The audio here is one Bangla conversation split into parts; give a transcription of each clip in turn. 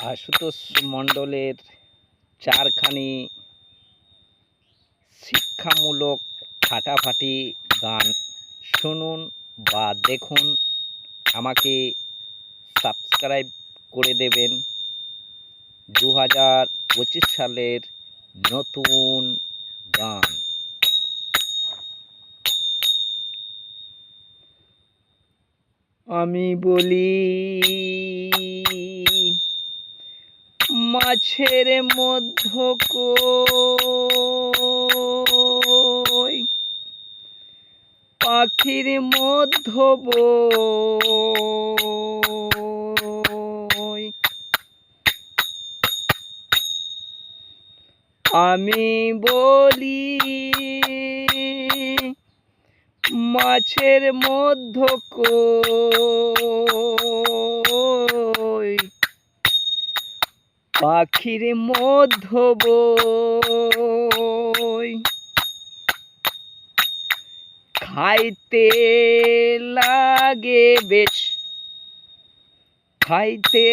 আশুতোষ মণ্ডলের চারখানি শিক্ষামূলক ফাটাফাটি গান শুনুন বা দেখুন। আমাকে সাবস্ক্রাইব করে দেবেন। 2025 সালের নতুন গান। আমি বলি মাছের মধ্য কই, পাখির মধ্য বই। আমি বলি মাছের মধ্য কই, পাখির মধ্য বই। খাইতে লাগে বেশ, খাইতে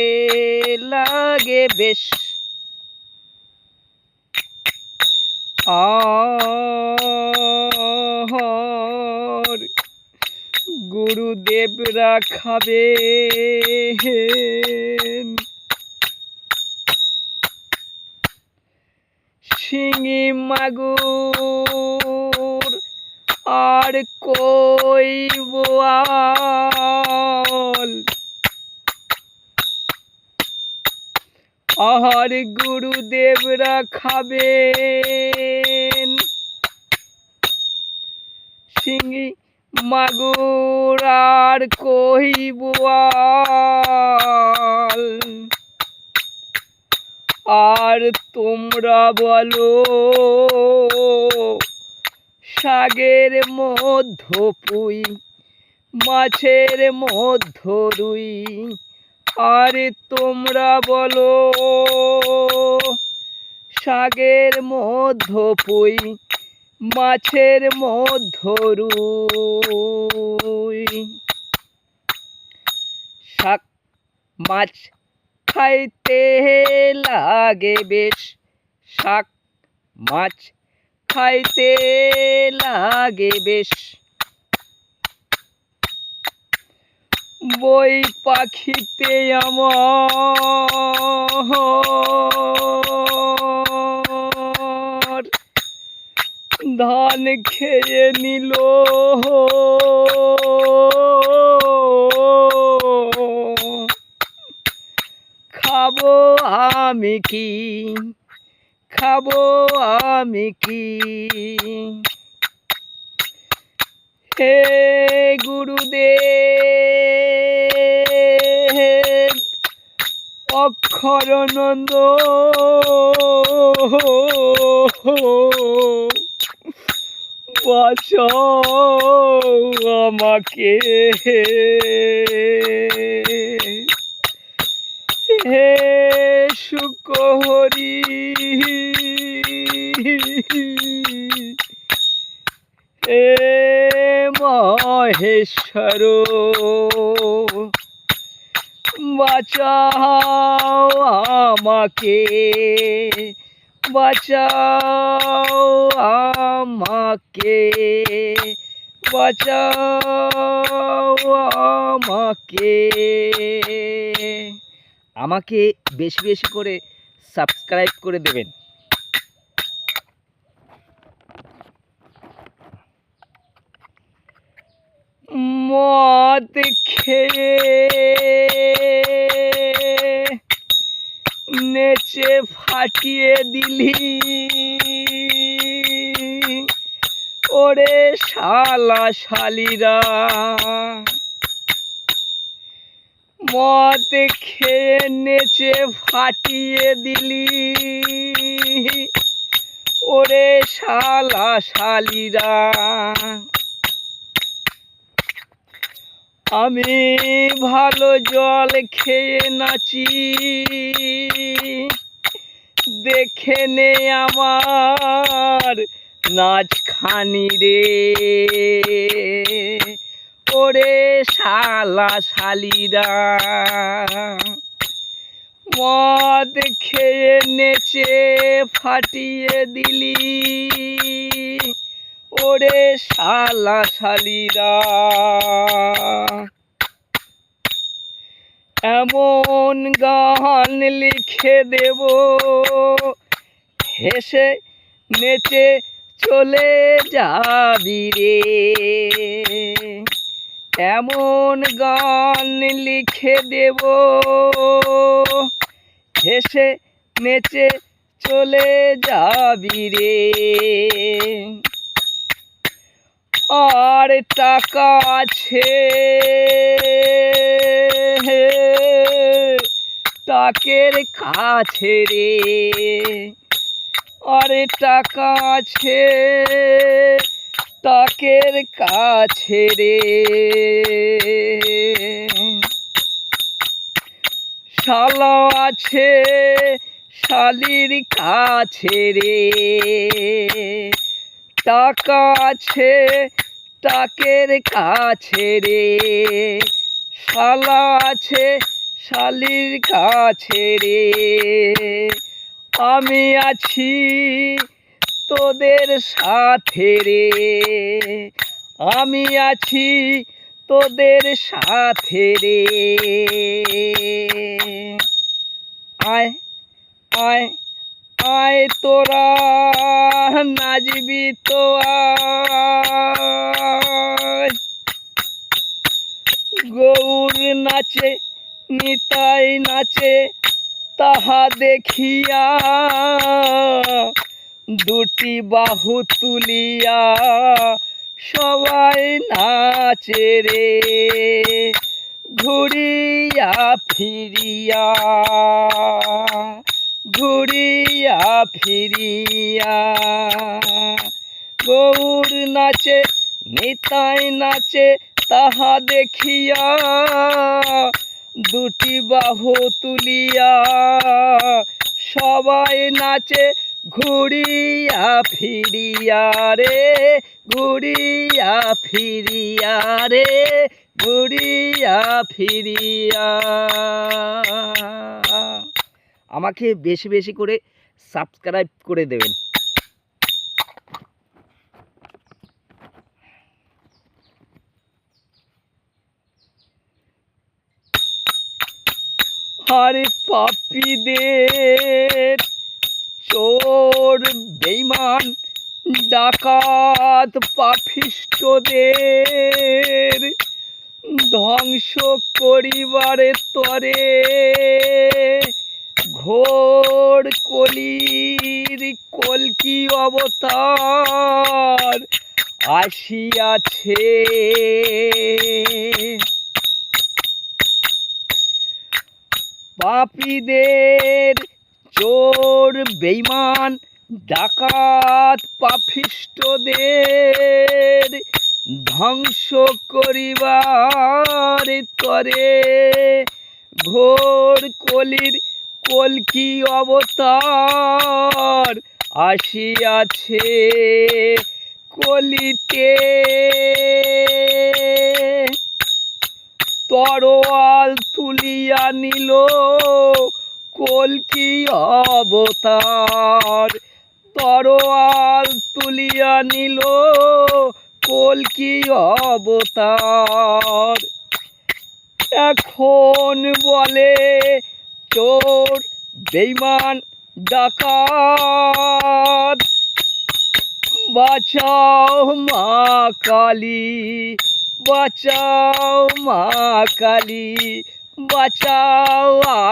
লাগে বেশ, আর গুরুদেবরা খাবেন। শিঙি মাগুর আর কই বোয়াল, আর গুরুদেবরা খাবেন। শিঙি মাগুর আর কই বোয়াল, আর তোমরা বলো শাকের মধ্য পুই, মাছের মধ্য রুই। আর তোমরা বলো শাকের মধ্য পুই, মাছের মধ্য রুই। শাক মাছ খাইতে লাগে বেশ, শাক মাছ খাইতে লাগে বেশ। বই পাখিতে আমার ধান খেয়ে নিল। খাবো আমি কি, খাবো আমি কি। হে গুরুদেব অক্ষরানন্দ, বাঁচাও আমাকে। হে শুকহরি, হে মহেশ্বর, বাঁচাও আমাকে, বাঁচাও আমাকে, বাঁচাও আমাকে। আমাকে বেশি বেশি করে সাবস্ক্রাইব করে দেবেন। মদ খেয়ে নেচে ফাটিয়ে দিলি, ওরে শালা শালিরা। মদ খেয়ে নেচে ফাটিয়ে দিলি, ওরে শালা শালিরা। আমি ভালো জল খেয়ে নাচি, দেখে নে আমার নাচ খানি রে। ওরে শালা শালিরা, মদ খেয়ে নেচে ফাটিয়ে দিলি ওরে শালা শালিরা। এমন গান লিখে দেব হেসে নেচে চলে যাবি রে। এমন গান লিখে দেব হেসে নেচে চলে যাবি রে। আর টাকা আছে টাকের কাছে রে। আরে টাকা আছে টাকের কাছে রে। শালা আছে শালির কাছে রে। টাকা আছে টাকের কাছে রে। শালা আছে শালির কাছে রে। আমি আছি তোদের সাথে রে। আমি আছি তোদের সাথে রে। আয় আয় আয় তোরা নাচবি তো আয়। গৌর নাচে নিতাই নাচে তাহা দেখিয়া দুটি বাহু তুলিয়া সবাই নাচে রে। ঘুরিয়া ফিরিয়া ঘুরিয়া ফিরিয়া গৌর নাচে নিতাই নাচে তাহা দেখিয়া দুটি বাহু তুলিয়া সবাই নাচে ঘুরিয়া ফিরিয়া রে। ঘুরিয়া ফিরিয়া রে। ঘুরিয়া ফিরিয়া। আমাকে বেশি বেশি করে সাবস্ক্রাইব করে দেবেন। আরে পাপীদের চোর বেঈমান ডাকাত পাপিষ্ঠদের ধ্বংস করিবারে তরে ঘোর কলির কল্কি অবতার আসিয়াছে। পাপীদের চোর বেঈমান ডাকাত পাপিষ্ঠদের ধ্বংস করিবার তরে ঘোর কলির কল্কি অবতার আসিয়াছে। কলিতে তরোয়াল তুলিয়া নিল কল্কি অবতার। তরোয়াল তুলিয়া নিল কল্কি অবতার। এখন বলে চোর বেঈমান ডাকাত বাঁচাও মা কালী বাঁচাও মা কালী বাঁচাও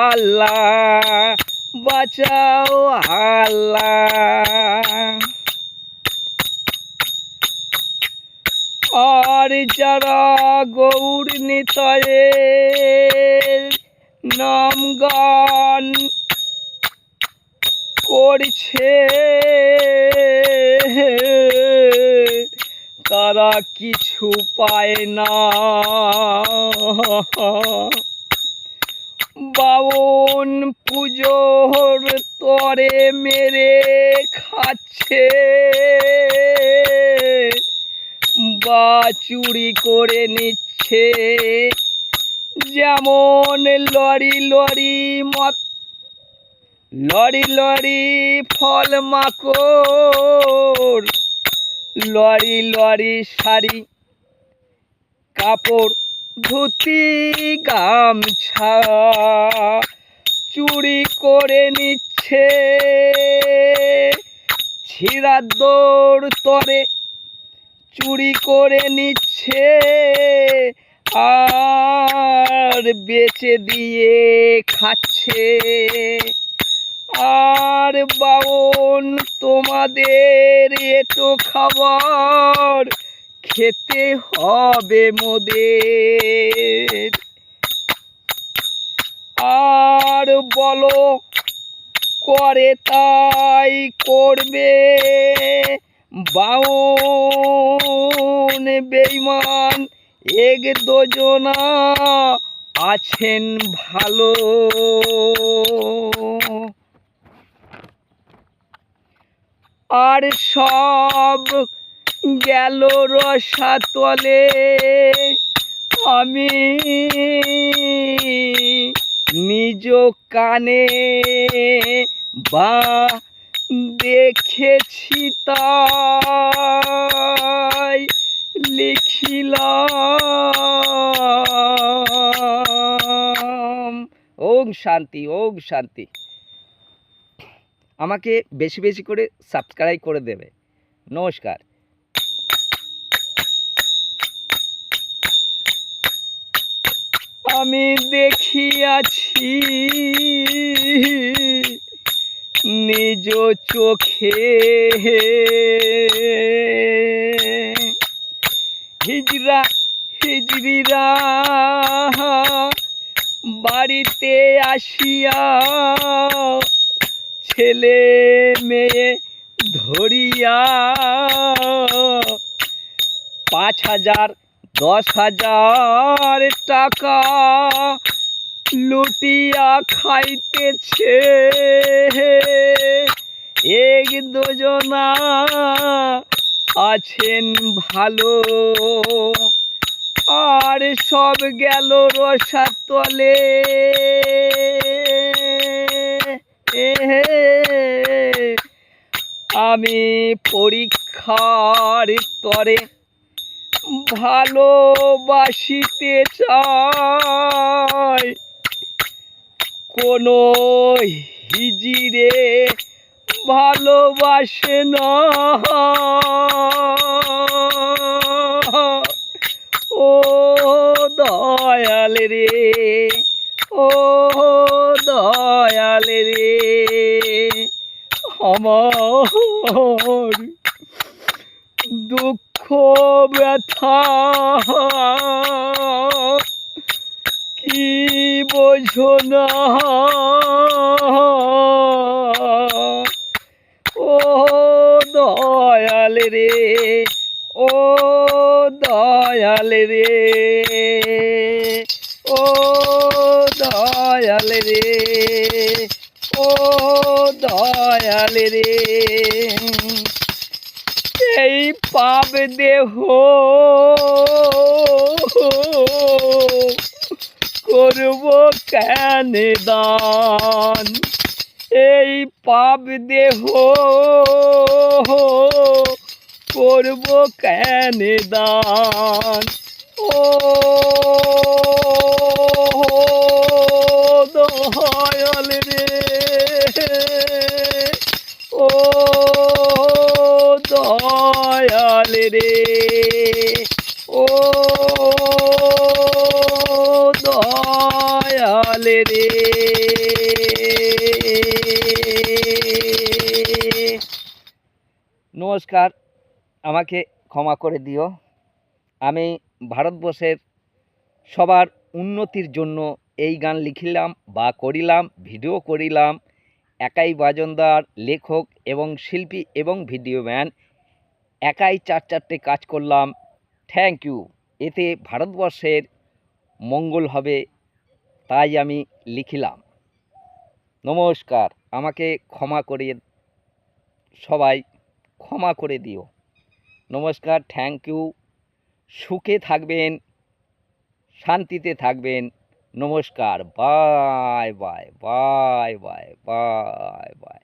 আল্লাহ বাঁচাও আল্লাহ। আর যারা গৌর নিতাইয়ের নাম গান করছে তারা কিছু পায় না। বাউন পুজোর তরে মেরে খাচ্ছে বা চুরি করে নিচ্ছে। যেমন লরি লরি মদ লরি লরি ফল মাকড়, লরি লরি শাড়ি কাপড় ধুতি গামছা চুরি করে নিচ্ছে ছিঁড়ার দৌড় তরে, চুরি করে নিচ্ছে আর বেচে দিয়ে খাচ্ছে। আর বাউন তোমাদের এটো খাবার খেতে হবে মোদের। আর বলো করে তাই করবে, বাউন বেঈমান এক দুজনা আছেন ভালো। আর সব গেল রসাতলে, আমি নিজ কানে বা দেখেছি তাই লিখিলাম। ওম শান্তি, ওম শান্তি। আমাকে বেশি বেশি করে সাবস্ক্রাইব করে দেবে। নমস্কার। আমি দেখিয়াছি নিজ চোখে, হিজড়া হিজড়িরা বাড়িতে আসিয়া ছেলে মেয়ে ধরিয়া 5,000 10,000 টাকা লুটিয়া খাইতেছে এক দুজনা আছেন ভালো। আর সব গেল রসাতলে, আমি পরীক্ষার তরে ভালোবাসিতে চাই, কোনো হিজিরে ভালোবাসে না। ও দয়াল রে, ও দয়াল রে, আমার দুঃখ ব্যথা কি বোঝো না। ও দয়াল রে, ও দয়াল রে, ও দয়াল রে, ও দয়াল রে। এই পাপ দেহ করব কেন দান, এই পাপ দেহ করব কেন দান। ও দয়াল রে, ও দয়াল রে, ও দয়াল রে। নমস্কার, আমাকে ক্ষমা করে দিও। আমি ভারতবর্ষের সবার উন্নতির জন্য এই গান লিখিলাম বা করিলাম, ভিডিও করিলাম। একাই বাজনদার, লেখক এবং শিল্পী এবং ভিডিও ম্যান, একাই 4-4টে কাজ করলাম। Thank you. এতে ভারতবর্ষের মঙ্গল হবে, তাই আমি লিখিলাম। নমস্কার, আমাকে ক্ষমা করে সবাই ক্ষমা করে দিও। নমস্কার, থ্যাংক ইউ। সুখে থাকবেন, শান্তিতে থাকবেন। নমস্কার, bye bye bye bye bye bye.